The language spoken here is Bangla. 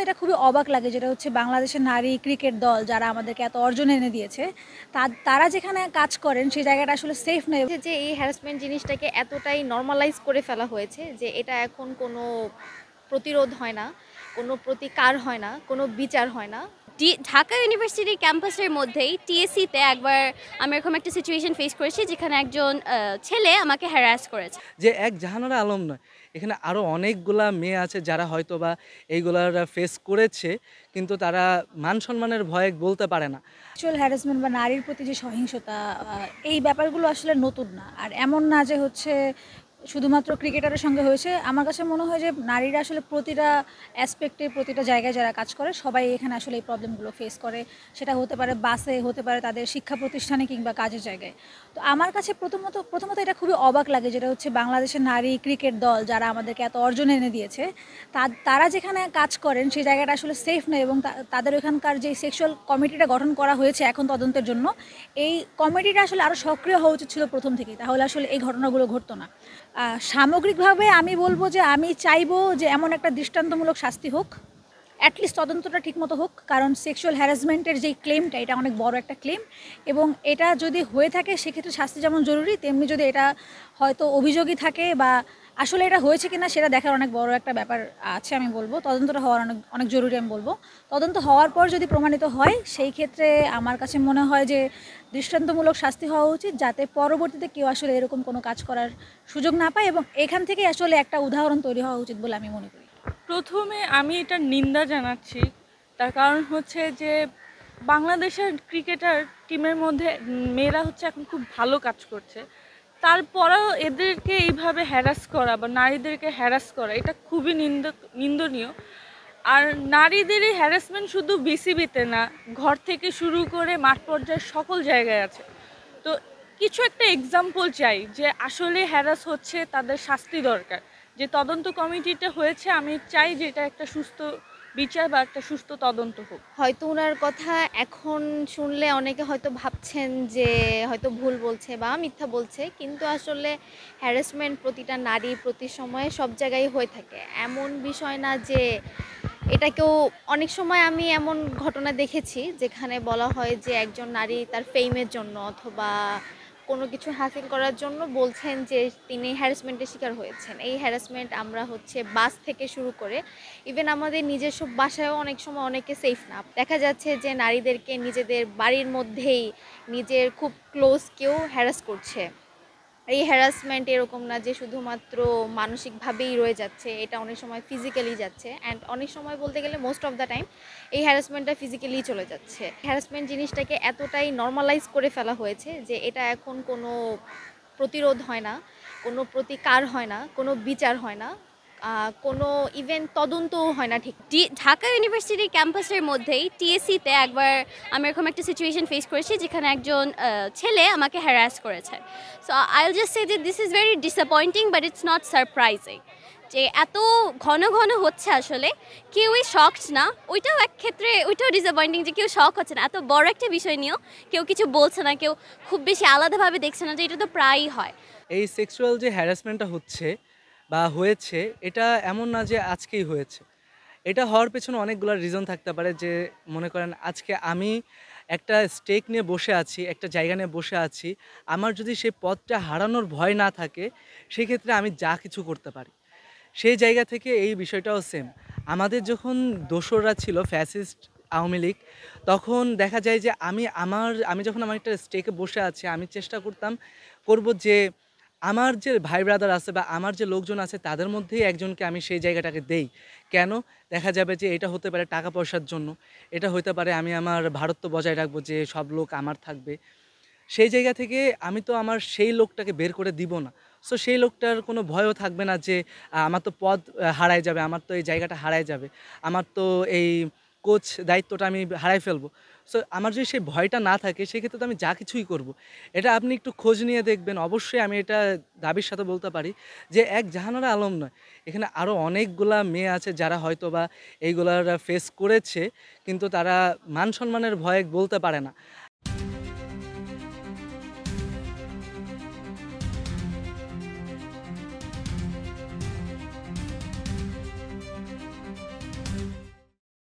এটা খুবই অবাক লাগে, যেটা হচ্ছে বাংলাদেশের নারী ক্রিকেট দল যারা আমাদেরকে এত অর্জন এনে দিয়েছে, তারা যেখানে কাজ করেন সেই জায়গাটা আসলে সেফ নয়। যে এই হ্যারাসমেন্ট জিনিসটাকে এতটাই নর্মালাইজ করে ফেলা হয়েছে যে এটা এখন কোনো প্রতিরোধ হয় না, কোনো প্রতিকার হয় না, কোনো বিচার হয় না। ঢাকা ইউনিভার্সিটির ক্যাম্পাসের মধ্যেই টিএসসিতে একবার আমি এরকম একটা সিচুয়েশন ফেস করেছি যেখানে একজন ছেলে আমাকে হ্যারাস করেছে। যে এক জাহানারা আলম নয়, এখানে আরও অনেকগুলা মেয়ে আছে যারা হয়তো বা এইগুলার ফেস করেছে, কিন্তু তারা মান সম্মানের ভয়ে বলতে পারে না। সেক্সুয়াল হ্যারাসমেন্ট বা নারীর প্রতি যে সহিংসতা, এই ব্যাপারগুলো আসলে নতুন না। আর এমন না যে হচ্ছে শুধুমাত্র ক্রিকেটারের সঙ্গে হয়েছে। আমার কাছে মনে হয় যে নারীরা আসলে প্রতিটা অ্যাসপেক্টে, প্রতিটা জায়গায় যারা কাজ করে সবাই এখানে আসলে এই প্রবলেমগুলো ফেস করে। সেটা হতে পারে বাসে, হতে পারে তাদের শিক্ষা প্রতিষ্ঠানে কিংবা কাজের জায়গায়। তো আমার কাছে প্রথমত এটা খুবই অবাক লাগে, যেটা হচ্ছে বাংলাদেশের নারী ক্রিকেট দল যারা আমাদেরকে এত অর্জন এনে দিয়েছে, তারা যেখানে কাজ করেন সেই জায়গাটা আসলে সেফ নয়। এবং তাদের ওখানকার যে সেক্সুয়াল কমিটিটা গঠন করা হয়েছে এখন তদন্তের জন্য, এই কমিটিটা আসলে আরও সক্রিয় হওয়া উচিত ছিল প্রথম থেকেই, তাহলে আসলে এই ঘটনাগুলো ঘটতো না। সামগ্রিকভাবে আমি বলবো যে আমি চাইবো যে এমন একটা দৃষ্টান্তমূলক শাস্তি হোক, অ্যাটলিস্ট তদন্তটা ঠিকমতো হোক। কারণ সেক্সুয়াল হ্যারাসমেন্টের যেই ক্লেমটা, এটা অনেক বড় একটা ক্লেম, এবং এটা যদি হয়ে থাকে সেক্ষেত্রে শাস্তি যেমন জরুরি, তেমনি যদি এটা হয়তো অভিযোগই থাকে বা আসলে এটা হয়েছে কিনা সেটা দেখার অনেক বড় একটা ব্যাপার আছে। আমি বলবো তদন্তটা হওয়ার অনেক অনেক জরুরি। আমি বলবো তদন্ত হওয়ার পর যদি প্রমাণিত হয়, সেই ক্ষেত্রে আমার কাছে মনে হয় যে দৃষ্টান্তমূলক শাস্তি হওয়া উচিত, যাতে পরবর্তীতে কেউ আসলে এরকম কোনো কাজ করার সুযোগ না পায়। এবং এখান থেকে আসলে একটা উদাহরণ তৈরি হওয়া উচিত বলে আমি মনে করি। প্রথমে আমি এটার নিন্দা জানাচ্ছি। তার কারণ হচ্ছে যে বাংলাদেশের ক্রিকেটার টিমের মধ্যে মেয়েরা হচ্ছে এখন খুব ভালো কাজ করছে, তারপরেও এদেরকে এইভাবে হ্যারাস করা বা নারীদেরকে হ্যারাস করা এটা খুবই নিন্দনীয়। আর নারীদের এই হ্যারাসমেন্ট শুধু বিসিবিতে না, ঘর থেকে শুরু করে মাঠ পর্যায়ে সকল জায়গায় আছে। তো কিছু একটা এক্সাম্পল চাই যে আসলে হ্যারাস হচ্ছে, তাদের শাস্তি দরকার। যে তদন্ত কমিটিটা হয়েছে, আমি চাই যে এটা একটা সুস্থ বিচার বা একটা সুস্থ তদন্ত হোক। হয়তো ওনার কথা এখন শুনলে অনেকে হয়তো ভাবছেন যে হয়তো ভুল বলছে বা মিথ্যা বলছে, কিন্তু আসলে হ্যারাসমেন্ট প্রতিটা নারী প্রতি সময়ে সব জায়গায় হয়ে থাকে। এমন বিষয় না যে এটা কেউ, অনেক সময় আমি এমন ঘটনা দেখেছি যেখানে বলা হয় যে একজন নারী তার ফেমের জন্য অথবা কোনো কিছু হাসিল করার জন্য বলছেন যে তিনি হ্যারাসমেন্টের শিকার হয়েছেন। এই হ্যারাসমেন্ট আমরা হচ্ছে বাস থেকে শুরু করে ইভেন আমাদের নিজস্ব বাসায়ও অনেক সময় অনেকে সেফ না। দেখা যাচ্ছে যে নারীদেরকে নিজেদের বাড়ির মধ্যেই নিজের খুব ক্লোজ কেউ হ্যারাস করছে। এই হ্যারাসমেন্ট এরকম না যে শুধুমাত্র মানসিকভাবেই রয়ে যাচ্ছে, এটা অনেক সময় ফিজিক্যালি যাচ্ছে। অ্যান্ড অনেক সময় বলতে গেলে মোস্ট অফ দ্য টাইম এই হ্যারাসমেন্টটা ফিজিক্যালি চলে যাচ্ছে। হ্যারাসমেন্ট জিনিসটাকে এতটাই নর্মালাইজ করে ফেলা হয়েছে যে এটা এখন কোনো প্রতিরোধ হয় না, কোনো প্রতিকার হয় না, কোনো বিচার হয় না, কোনো ইভেন তদন্তও হয় না ঠিক। ঢাকা ইউনিভার্সিটির ক্যাম্পাসের মধ্যেই টিএসসিতে একবার আমি এরকম একটা সিচুয়েশন ফেস করেছি যেখানে একজন ছেলে আমাকে হ্যারাস করেছে। সো আই উইল জাস্ট সে যে this is very disappointing but it's not surprising যে এত ঘন ঘন হচ্ছে। আসলে কেউই শকড না, ওইটাও এক ক্ষেত্রে ওইটাও ডিসঅ্যাপয়েন্টিং যে কেউ শক হচ্ছে না। এত বড় একটা বিষয় নিয়েও কেউ কিছু বলছে না, কেউ খুব বেশি আলাদাভাবে দেখছে না, যে এটা তো প্রায়ই হয়। এই সেক্সুয়াল যে হ্যারাসমেন্টটা হচ্ছে বা হয়েছে, এটা এমন না যে আজকেই হয়েছে। এটা হওয়ার পেছনে অনেকগুলো রিজন থাকতে পারে। যে মনে করেন আজকে আমি একটা স্টেক নিয়ে বসে আছি, একটা জায়গা নিয়ে বসে আছি, আমার যদি সেই পদটা হারানোর ভয় না থাকে, সেক্ষেত্রে আমি যা কিছু করতে পারি। সেই জায়গা থেকে এই বিষয়টাও সেম। আমাদের যখন দোসররা ছিল ফ্যাসিস্ট আওয়ামী লীগ, তখন দেখা যায় যে আমি যখন আমার একটা স্টেকে বসে আছি, আমি চেষ্টা করব যে আমার যে ভাই ব্রাদার আছে বা আমার যে লোকজন আছে তাদের মধ্যেই একজনকে আমি সেই জায়গাটাকে দেই। কেন? দেখা যাবে যে এটা হতে পারে টাকা পয়সার জন্য, এটা হতে পারে আমি আমার ভারত্ব বজায় রাখবো যে সব লোক আমার থাকবে। সেই জায়গা থেকে আমি তো আমার সেই লোকটাকে বের করে দিব না। সো সেই লোকটার কোনো ভয়ও থাকবে না যে আমার তো পদ হারায় যাবে, আমার তো এই জায়গাটা হারায় যাবে, আমার তো এই কোচ দায়িত্বটা আমি হারাই ফেলবো। সো আমার যদি সেই ভয়টা না থাকে, সেক্ষেত্রে তো আমি যা কিছুই করব। এটা আপনি একটু খোঁজ নিয়ে দেখবেন, অবশ্যই আমি এটা দাবির সাথে বলতে পারি যে এক জাহানারা আলম নয়, এখানে আরও অনেকগুলা মেয়ে আছে যারা হয়তো বা এইগুলার ফেস করেছে, কিন্তু তারা মান সম্মানের ভয়ে বলতে পারে না।